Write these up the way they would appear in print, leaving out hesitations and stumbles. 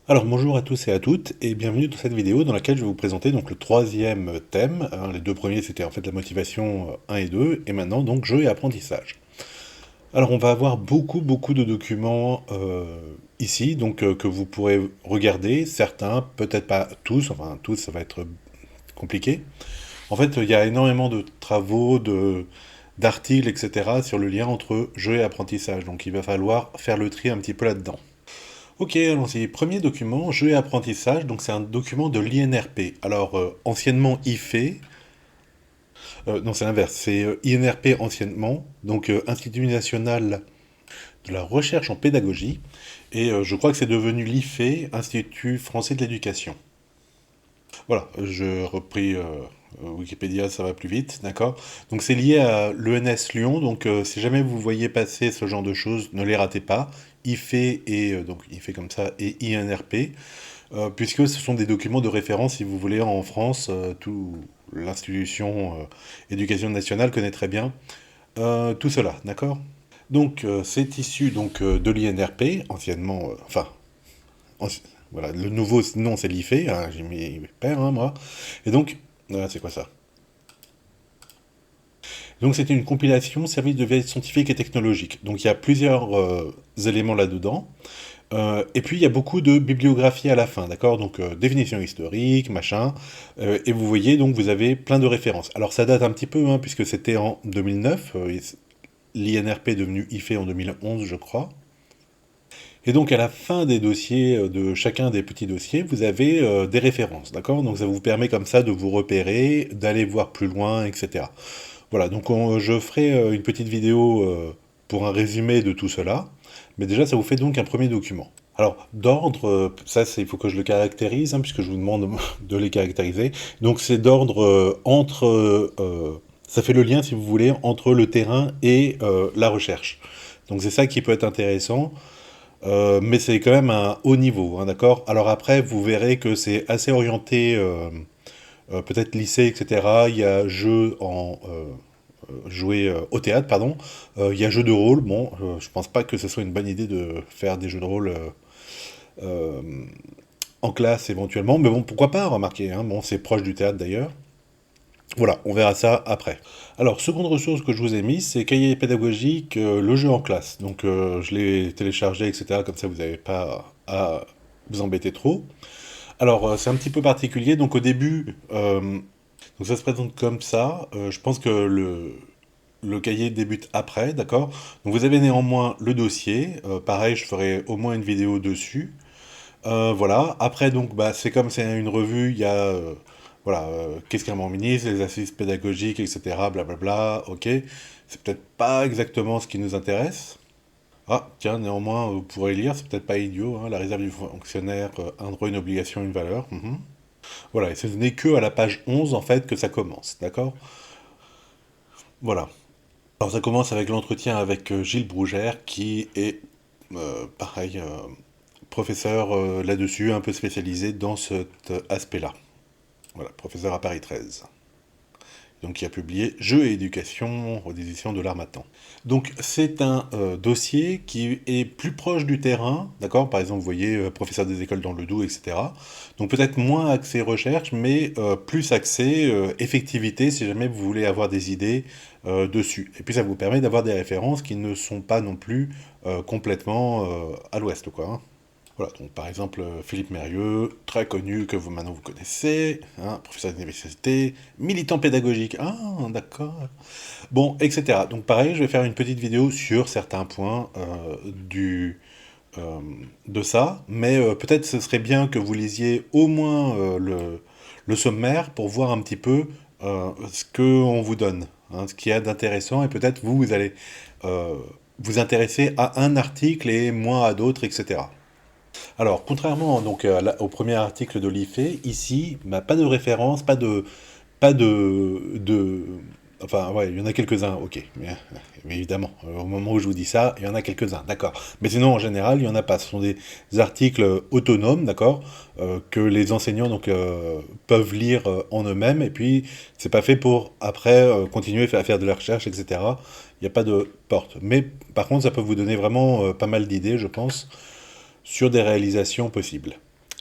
Alors bonjour à tous et à toutes et bienvenue dans cette vidéo dans laquelle je vais vous présenter donc le troisième thème. Les deux premiers c'était en fait la motivation 1 et 2 et maintenant donc jeu et apprentissage. Alors on va avoir beaucoup de documents ici donc que vous pourrez regarder, certains, peut-être pas tous, enfin tous ça va être compliqué. En fait il y a énormément de travaux, d'articles etc. sur le lien entre jeu et apprentissage donc il va falloir faire le tri un petit peu là-dedans. Ok, allons-y. Premier document, jeu et apprentissage. Donc c'est un document de l'INRP. Alors anciennement IFE, non c'est l'inverse, c'est INRP anciennement, donc Institut national de la recherche en pédagogie. Et je crois que c'est devenu l'IFE, Institut français de l'éducation. Voilà, je repris Wikipédia, ça va plus vite, d'accord. Donc c'est lié à l'ENS Lyon, donc si jamais vous voyez passer ce genre de choses, ne les ratez pas. IFE et donc IFE comme ça et INRP. Puisque ce sont des documents de référence, si vous voulez, en France, tout l'institution éducation nationale connaît très bien tout cela, d'accord. Donc c'est issu donc de l'INRP, anciennement, anci- voilà, le nouveau nom c'est l'IFE, hein, j'ai mis père, hein, moi, et donc, c'est quoi ça? Donc c'était une compilation service de veille scientifique et technologique. Donc il y a plusieurs éléments là-dedans. Et puis il y a beaucoup de bibliographie à la fin, d'accord. Donc définition historique, machin. Et vous voyez, donc vous avez plein de références. Alors ça date un petit peu, hein, puisque c'était en 2009. L'INRP est devenu IFE en 2011, je crois. Et donc à la fin des dossiers, de chacun des petits dossiers, vous avez des références, d'accord. Donc ça vous permet comme ça de vous repérer, d'aller voir plus loin, etc. Voilà, donc je ferai une petite vidéo pour un résumé de tout cela. Mais déjà, ça vous fait donc un premier document. Alors, d'ordre, ça, il faut que je le caractérise, hein, puisque je vous demande de les caractériser. Donc, c'est d'ordre entre... ça fait le lien, si vous voulez, entre le terrain et la recherche. Donc, c'est ça qui peut être intéressant. Mais c'est quand même un haut niveau, hein, d'accord. Alors après, vous verrez que c'est assez orienté, peut-être lycée, etc. Il y a jeu en... jouer au théâtre, pardon. Il y a jeu de rôle. Bon, je pense pas que ce soit une bonne idée de faire des jeux de rôle euh, en classe éventuellement, mais bon, pourquoi pas, remarquez, hein. Bon, c'est proche du théâtre d'ailleurs. Voilà, on verra ça après. Alors, seconde ressource que je vous ai mise, c'est cahier pédagogique, le jeu en classe. Donc, je l'ai téléchargé, etc. Comme ça, vous n'avez pas à vous embêter trop. Alors, c'est un petit peu particulier. Donc, au début, donc ça se présente comme ça. Je pense que le cahier débute après, d'accord. Donc, vous avez néanmoins le dossier. Pareil, je ferai au moins une vidéo dessus. Voilà. Après, donc, bah, c'est comme c'est une revue, il y a voilà, qu'est-ce qu'un membre ministre, les assises pédagogiques, etc. Blablabla. Ok. C'est peut-être pas exactement ce qui nous intéresse. Ah, tiens, néanmoins, vous pourrez lire, c'est peut-être pas idiot, hein, la réserve du fonctionnaire, un droit, une obligation, une valeur. Mhm. Voilà, et ce n'est que à la page 11, en fait, que ça commence, d'accord. Voilà. Alors, ça commence avec l'entretien avec Gilles Brougère, qui est, pareil, professeur là-dessus, un peu spécialisé dans cet aspect-là. Voilà, professeur à Paris 13. Donc qui a publié Jeux et éducation aux éditions de l'Harmattan. Donc c'est un dossier qui est plus proche du terrain, d'accord. Par exemple, vous voyez professeur des écoles dans le Doubs, etc. Donc peut-être moins axé recherche, mais plus axé effectivité si jamais vous voulez avoir des idées dessus. Et puis ça vous permet d'avoir des références qui ne sont pas non plus complètement à l'ouest, quoi, hein. Voilà, donc par exemple Philippe Mérieux, très connu, que vous maintenant vous connaissez, hein, professeur d'université, militant pédagogique, ah d'accord, bon, etc. Donc pareil, je vais faire une petite vidéo sur certains points euh, de ça, mais peut-être ce serait bien que vous lisiez au moins le sommaire pour voir un petit peu ce qu'on vous donne, hein, ce qu'il y a d'intéressant, et peut-être vous, vous allez euh, vous intéresser à un article et moins à d'autres, etc. Alors, contrairement donc, au premier article de l'IFE, ici, bah, pas de référence, pas de... Enfin, ouais, il y en a quelques-uns, ok. Mais évidemment, au moment où je vous dis ça, il y en a quelques-uns, d'accord. Mais sinon, en général, il n'y en a pas. Ce sont des articles autonomes, d'accord, que les enseignants donc, peuvent lire en eux-mêmes, et puis c'est pas fait pour, après, continuer à faire de la recherche, etc. Il n'y a pas de porte. Mais par contre, ça peut vous donner vraiment pas mal d'idées, je pense, sur des réalisations possibles.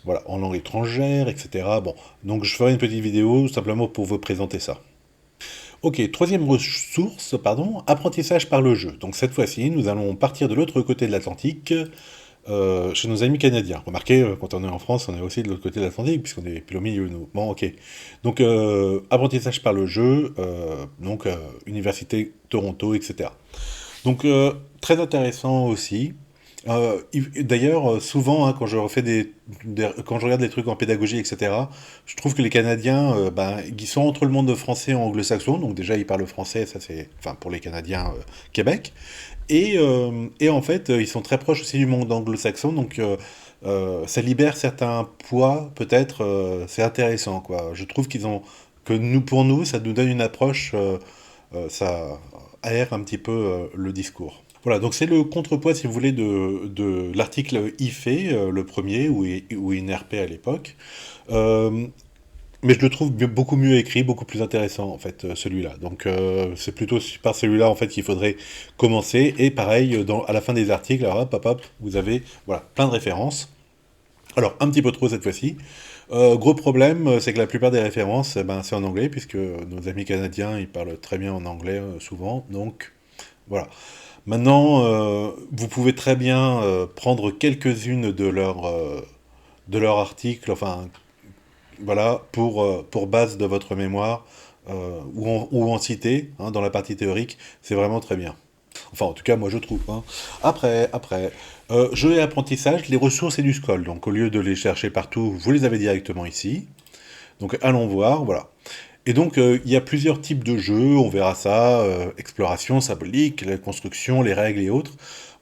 voilà, en langue étrangère, etc. Bon, donc je ferai une petite vidéo simplement pour vous présenter ça. Ok, troisième ressource, pardon, apprentissage par le jeu. Donc cette fois-ci, nous allons partir de l'autre côté de l'Atlantique, chez nos amis canadiens. Remarquez, quand on est en France, on est aussi de l'autre côté de l'Atlantique, puisqu'on est pile au milieu, nous. Bon, ok. Donc, apprentissage par le jeu, donc, Université Toronto, etc. Donc, très intéressant aussi. D'ailleurs, souvent, hein, quand je refais quand je regarde des trucs en pédagogie, etc., je trouve que les Canadiens, ben, ils sont entre le monde français et anglo-saxon, donc déjà ils parlent français, ça c'est, enfin pour les Canadiens, Québec, et en fait, ils sont très proches aussi du monde anglo-saxon, donc ça libère certains poids, peut-être, c'est intéressant, quoi. Je trouve que nous, pour nous, ça nous donne une approche, ça aère un petit peu le discours. Voilà, donc c'est le contrepoids, si vous voulez, de l'article IFE, le premier, ou INRP à l'époque. Euh, mais je le trouve beaucoup mieux écrit, beaucoup plus intéressant, en fait, celui-là. Donc c'est plutôt par celui-là, en fait, qu'il faudrait commencer. Et pareil, à la fin des articles, alors, hop, hop, hop, vous avez voilà, plein de références. Alors, un petit peu trop cette fois-ci. Gros problème, c'est que la plupart des références, ben, c'est en anglais, puisque nos amis canadiens, ils parlent très bien en anglais, souvent. Donc, voilà. Maintenant, vous pouvez très bien prendre quelques-unes de leurs articles, enfin, voilà, pour base de votre mémoire, ou en citer, hein, dans la partie théorique, c'est vraiment très bien. Enfin, en tout cas, moi je trouve. Hein. Après, jeu et apprentissage, les ressources et du scroll. Donc, au lieu de les chercher partout, vous les avez directement ici. Donc, allons voir, voilà. Et donc, il y a plusieurs types de jeux, on verra ça, exploration, symbolique, la construction, les règles et autres.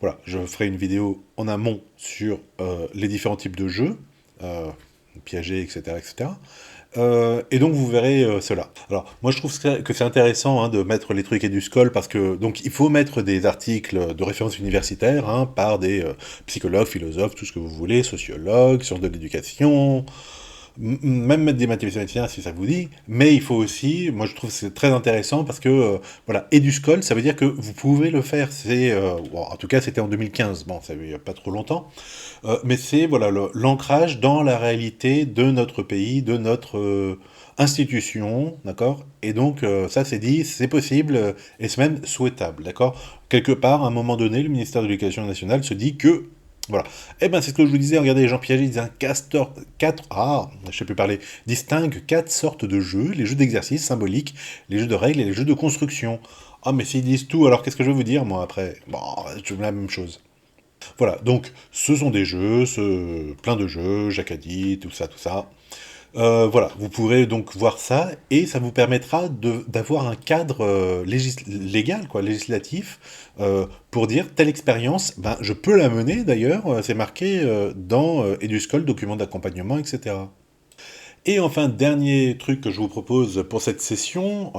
Voilà, je ferai une vidéo en amont sur les différents types de jeux, euh, piégés, etc., etc. Et donc vous verrez cela. Alors moi je trouve que c'est intéressant hein, de mettre les trucs et du scroll parce que donc il faut mettre des articles de référence universitaire hein, par des psychologues, philosophes, tout ce que vous voulez, sociologues, sciences de l'éducation, même mettre des mathématiciens si ça vous dit, mais il faut aussi, moi je trouve que c'est très intéressant parce que, voilà, EduSchool, ça veut dire que vous pouvez le faire, bon, en tout cas c'était en 2015, bon, ça fait pas trop longtemps, mais c'est, voilà, l'ancrage dans la réalité de notre pays, de notre institution, d'accord. Et donc ça c'est dit, c'est possible, et c'est même souhaitable, d'accord. Quelque part, à un moment donné, le ministère de l'Éducation nationale se dit que voilà. Eh ben, c'est ce que je vous disais, regardez, Jean Piaget disait je sais plus parler, distingue 4 sortes de jeux, les jeux d'exercice symboliques, les jeux de règles et les jeux de construction. Ah, mais s'ils disent tout, alors qu'est-ce que je vais vous dire, moi, après? Bon, je veux la même chose. Voilà, donc, ce sont des jeux, plein de jeux, Jacadi, tout ça, tout ça. Voilà, vous pourrez donc voir ça, et ça vous permettra d'avoir un cadre légal, quoi, législatif, pour dire telle expérience, ben, je peux la mener d'ailleurs, c'est marqué dans EduSchool, document d'accompagnement, etc. Et enfin, dernier truc que je vous propose pour cette session,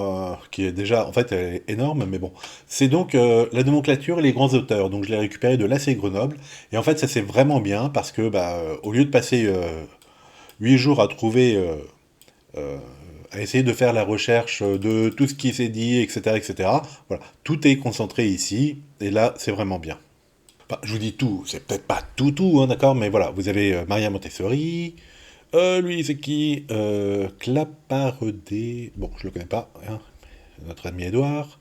qui est déjà, en fait, elle est énorme, mais bon, c'est donc la nomenclature et les grands auteurs. Donc je l'ai récupéré de l'AC Grenoble, et en fait, ça c'est vraiment bien, parce que, bah, au lieu de passer 8 jours à trouver, euh, à essayer de faire la recherche de tout ce qui s'est dit, etc., etc. Voilà, tout est concentré ici, et là, c'est vraiment bien. Enfin, je vous dis tout, c'est peut-être pas tout, hein, d'accord, mais voilà, vous avez Maria Montessori, lui, c'est qui Claparedé, bon, je le connais pas, hein, notre ami Edouard.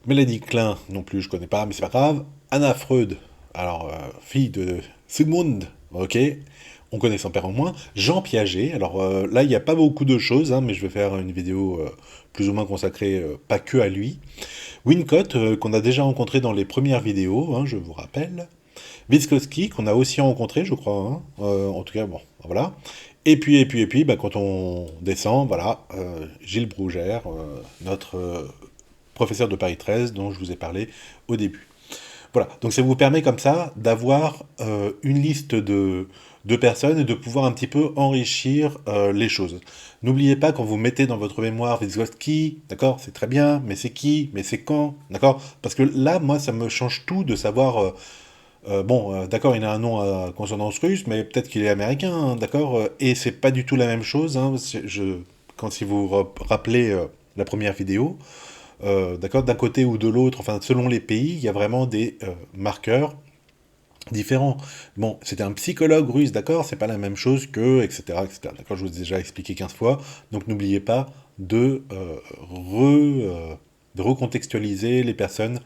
Mélanie Klein, non plus, je connais pas, mais c'est pas grave. Anna Freud, alors, fille de Sigmund, ok, on connaît son père au moins. Jean Piaget, alors là, il n'y a pas beaucoup de choses, hein, mais je vais faire une vidéo plus ou moins consacrée pas que à lui. Wincott, qu'on a déjà rencontré dans les premières vidéos, hein, je vous rappelle. Vygotsky, qu'on a aussi rencontré, je crois, hein, en tout cas, bon, voilà. Et puis, bah, quand on descend, voilà, Gilles Brougère, notre professeur de Paris 13, dont je vous ai parlé au début. Voilà, donc ça vous permet comme ça d'avoir une liste de personnes et de pouvoir un petit peu enrichir les choses. N'oubliez pas quand vous mettez dans votre mémoire Vygotsky, d'accord, c'est très bien, mais c'est qui, mais c'est quand, d'accord. Parce que là, moi, ça me change tout de savoir, bon, d'accord, il a un nom à consonance russe, mais peut-être qu'il est américain, hein, d'accord, et c'est pas du tout la même chose, hein, quand si vous rappelez la première vidéo, d'accord, d'un côté ou de l'autre, enfin selon les pays, il y a vraiment des marqueurs différent. Bon, c'était un psychologue russe, d'accord, c'est pas la même chose que, etc., etc. D'accord, je vous ai déjà expliqué 15 fois, donc n'oubliez pas de, de recontextualiser les personnes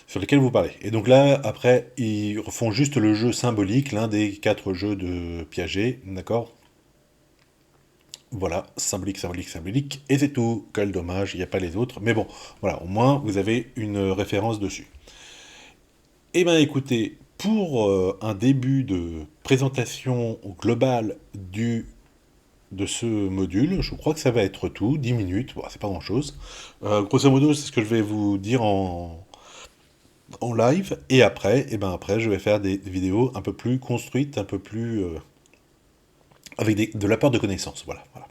sur lesquelles vous parlez. Et donc là, après, ils font juste le jeu symbolique, l'un des 4 jeux de Piaget, d'accord. Voilà, symbolique, symbolique, symbolique, et c'est tout. Quel dommage, il n'y a pas les autres, mais bon, voilà, au moins vous avez une référence dessus. Eh bien écoutez, pour un début de présentation globale de ce module, je crois que ça va être tout, 10 minutes, bon, c'est pas grand-chose. Grosso modo, c'est ce que je vais vous dire en live, et après, après, je vais faire des vidéos un peu plus construites, un peu plus avec de l'apport de connaissances, voilà. Voilà.